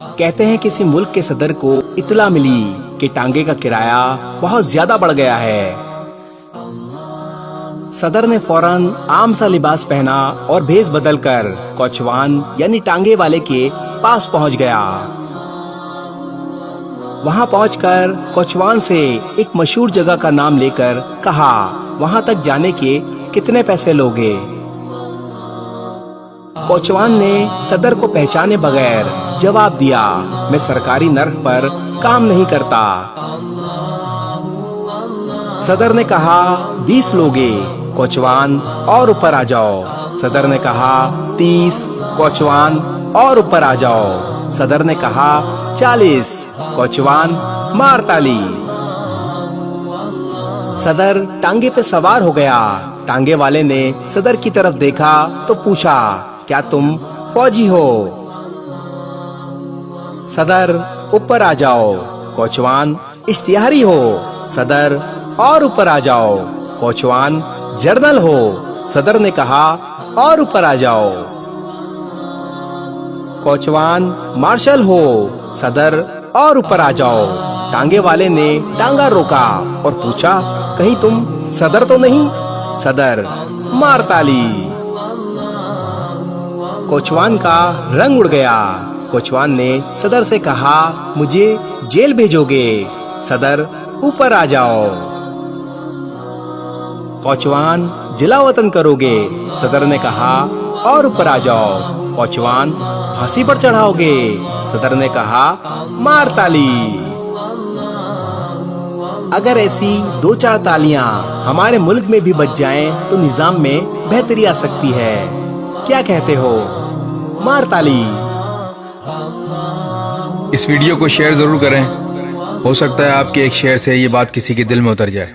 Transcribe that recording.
कहते हैं किसी मुल्क के सदर को इत्तला मिली कि टांगे का किराया बहुत ज्यादा बढ़ गया है। सदर ने फौरन आम सा लिबास पहना और भेष बदलकर कोचवान यानी टांगे वाले के पास पहुंच गया। वहां पहुंचकर कोचवान से एक मशहूर जगह का नाम लेकर कहा, वहां तक जाने के कितने पैसे लोगे? कोचवान ने सदर को पहचाने बगैर जवाब दिया, मैं सरकारी नर्क पर काम नहीं करता। सदर ने कहा, 20 लोगे? कोचवान, और ऊपर आ जाओ। सदर ने कहा, 30। कोचवान, और ऊपर आ जाओ। सदर ने कहा, 40। कोचवान, मार ताली। सदर टांगे पे सवार हो गया। टांगे वाले ने सदर की तरफ देखा तो पूछा, क्या तुम फौजी हो? सदर, ऊपर आ जाओ। कोचवान, इश्तिहारी हो? सदर, और ऊपर आ जाओ। कोचवान, जर्नल हो? सदर ने कहा, और ऊपर आ जाओ। कोचवान, मार्शल हो? सदर, और ऊपर आ जाओ। टांगे वाले ने टांगा रोका और पूछा, कहीं तुम सदर तो नहीं? सदर, मार ताली। कोचवान का रंग उड़ गया। कोचवान ने सदर से कहा, मुझे जेल भेजोगे? सदर, ऊपर आ जाओ। कोचवान, जिलावतन करोगे? सदर ने कहा, और ऊपर आ जाओ। कोचवान, फांसी पर चढ़ाओगे? सदर ने कहा, मार ताली। अगर ऐसी 2-4 तालियां हमारे मुल्क में भी बज जाएं तो निजाम में बेहतरी आ सकती है। क्या कहते हो? मार ताली। इस वीडियो को शेयर जरूर करें। हो सकता है आपके एक शेयर से ये बात किसी के दिल में उतर जाए।